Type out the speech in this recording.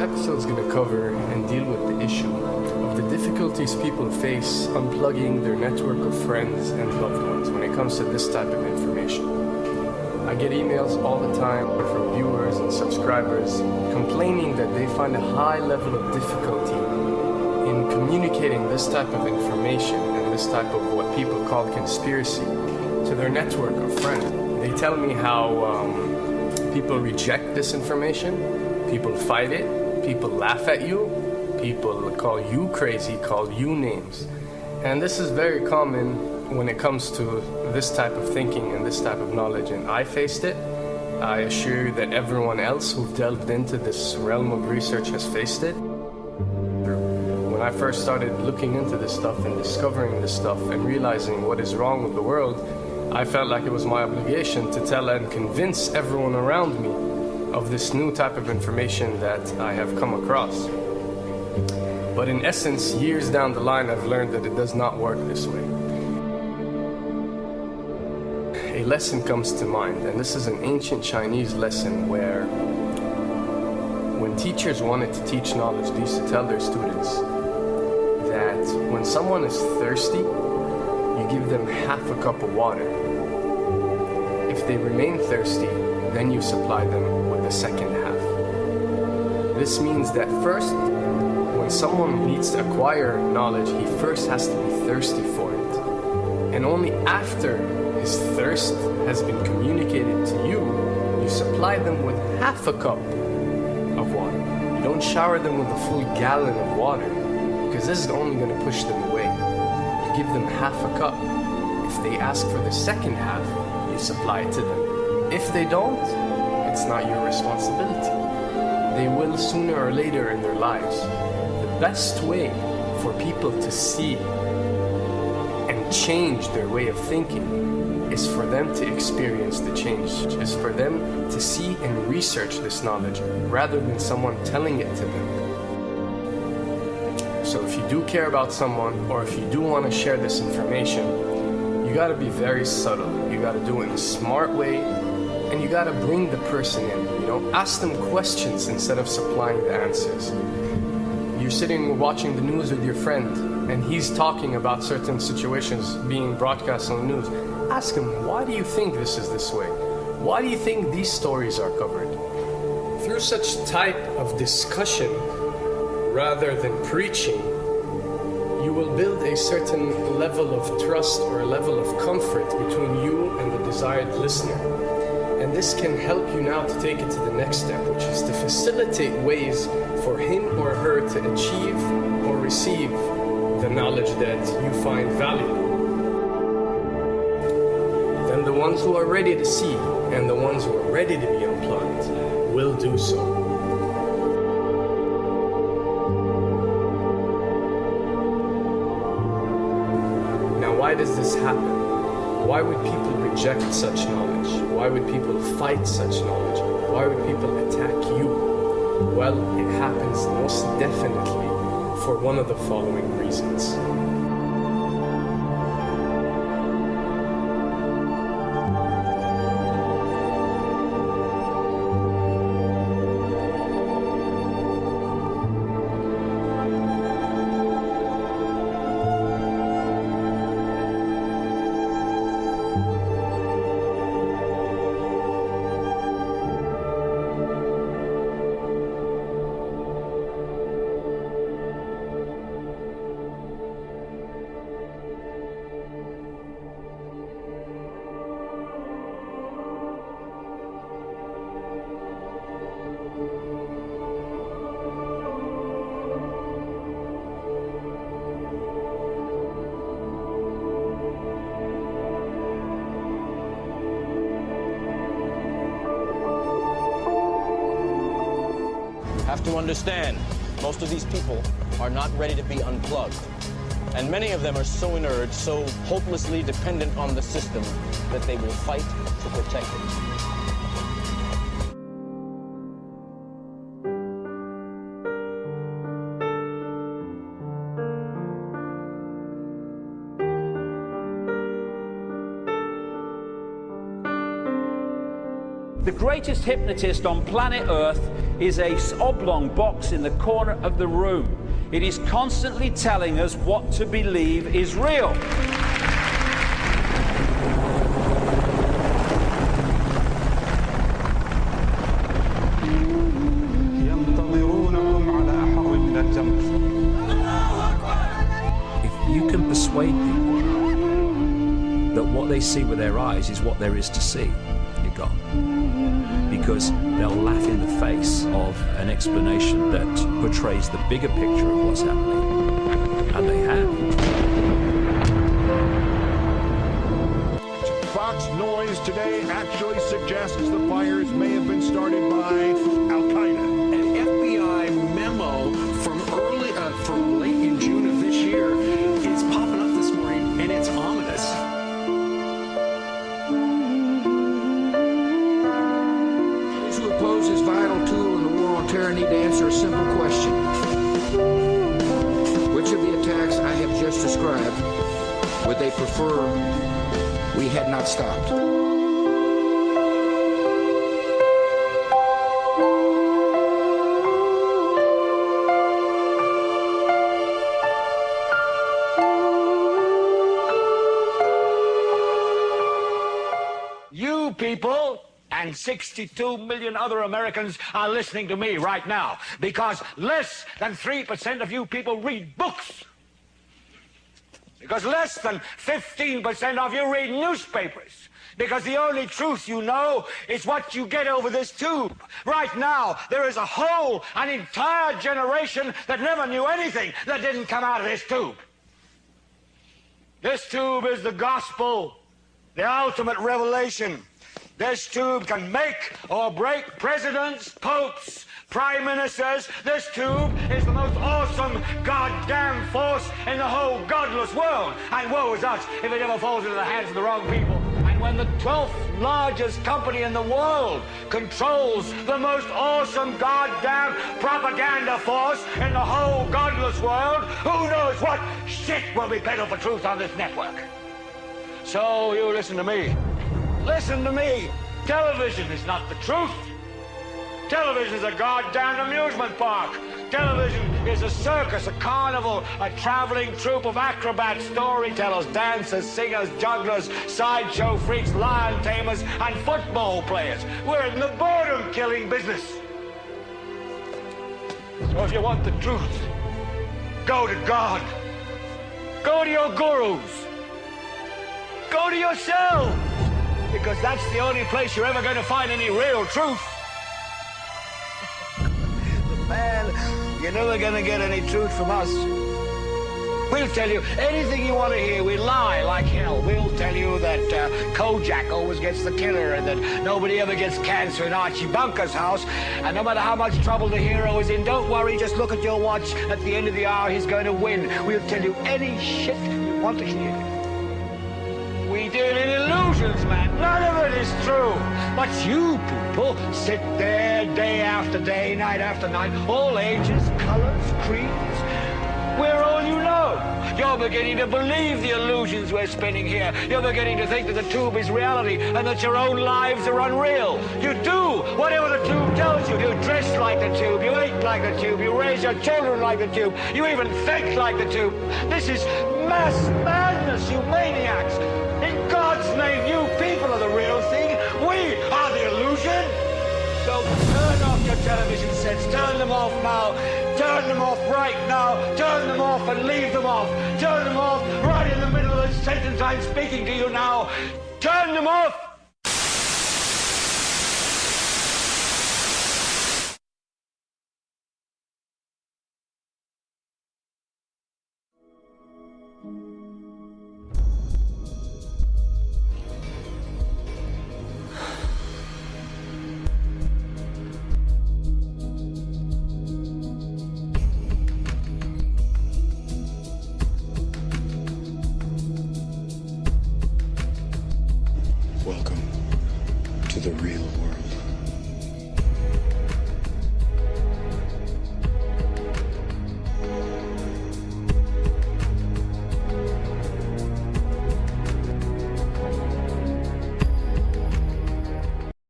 episode is going to cover and deal with the issue of the difficulties people face unplugging their network of friends and loved ones when it comes to this type of information. I get emails all the time from viewers and subscribers complaining that they find a high level of difficulty in communicating this type of information and this type of what people call conspiracy to their network of friends. They tell me how people reject this information. People fight it, people laugh at you, people call you crazy, call you names. And this is very common when it comes to this type of thinking and this type of knowledge, and I faced it. I assure you that everyone else who've delved into this realm of research has faced it. When I first started looking into this stuff and discovering this stuff and realizing what is wrong with the world, I felt like it was my obligation to tell and convince everyone around me of this new type of information that I have come across. But in essence, years down the line, I've learned that it does not work this way. A lesson comes to mind, and this is an ancient Chinese lesson where when teachers wanted to teach knowledge, they used to tell their students that when someone is thirsty, you give them half a cup of water. If they remain thirsty, then you supply them with the second half. This means that first, when someone needs to acquire knowledge, he first has to be thirsty for it. And only after his thirst has been communicated to you, you supply them with half a cup of water. You don't shower them with a full gallon of water, because this is only going to push them away. You give them half a cup. If they ask for the second half, you supply it to them. If they don't, it's not your responsibility. They will sooner or later in their lives. The best way for people to see and change their way of thinking is for them to experience the change, is for them to see and research this knowledge rather than someone telling it to them. So if you do care about someone, or if you do want to share this information, you got to be very subtle. You got to do it in a smart way, and you got to bring the person in. Ask them questions instead of supplying the answers. You're sitting watching the news with your friend, and he's talking about certain situations being broadcast on the news. Ask him, why do you think this is this way? Why do you think these stories are covered? Through such type of discussion, rather than preaching, you will build a certain level of trust or a level of comfort between you and the desired listener. And this can help you now to take it to the next step, which is to facilitate ways for him or her to achieve or receive the knowledge that you find valuable. Then the ones who are ready to see and the ones who are ready to be unplugged will do so. Why does this happen? Why would people reject such knowledge? Why would people fight such knowledge? Why would people attack you? Well, it happens most definitely for one of the following reasons. Have to understand, most of these people are not ready to be unplugged. And many of them are so inert, so hopelessly dependent on the system, that they will fight to protect it. The greatest hypnotist on planet Earth is a oblong box in the corner of the room. It is constantly telling us what to believe is real. If you can persuade people that what they see with their eyes is what there is to see, you're gone. Because they'll laugh in the face of an explanation that portrays the bigger picture of what's happening. And they have. Fox Noise today actually suggests the fires may have been started by Al-Qaeda. An FBI memo from late in June of this year is popping up this morning, and it's ominous. Those who oppose this vital tool in the war on terror need to answer a simple question. Which of the attacks I have just described would they prefer we had not stopped? You people and 62 million other Americans are listening to me right now because less than 3% of you people read books. Because less than 15% of you read newspapers. Because the only truth you know is what you get over this tube. Right now, there is an entire generation that never knew anything that didn't come out of this tube. This tube is the gospel, the ultimate revelation. This tube can make or break presidents, popes, prime ministers. This tube is the most awesome goddamn force in the whole godless world. And woe is us if it ever falls into the hands of the wrong people. And when the 12th largest company in the world controls the most awesome goddamn propaganda force in the whole godless world, who knows what shit will be peddled for truth on this network. So you listen to me. Listen to me. Television is not the truth. Television is a goddamn amusement park. Television is a circus, a carnival, a traveling troupe of acrobats, storytellers, dancers, singers, jugglers, sideshow freaks, lion tamers, and football players. We're in the boredom-killing business. So if you want the truth, go to God. Go to your gurus. Go to yourself. Because that's the only place you're ever going to find any real truth. But man, you're never going to get any truth from us. We'll tell you anything you want to hear. We lie like hell. We'll tell you that Kojak always gets the killer and that nobody ever gets cancer in Archie Bunker's house. And no matter how much trouble the hero is in, don't worry, just look at your watch. At the end of the hour, he's going to win. We'll tell you any shit you want to hear. We deal in illusions, man. None of it is true. But you people sit there day after day, night after night, all ages, colors, creeds. We're all you know. You're beginning to believe the illusions we're spinning here. You're beginning to think that the tube is reality and that your own lives are unreal. You do whatever the tube tells you. You dress like the tube. You eat like the tube. You raise your children like the tube. You even think like the tube. This is mass madness, you maniacs. In God's name, you people are the real thing. We are the illusion. So turn off your television sets. Turn them off now. Turn them off right now. Turn them off and leave them off. Turn them off right in the middle of the sentence I'm speaking to you now. Turn them off. Welcome to the real world.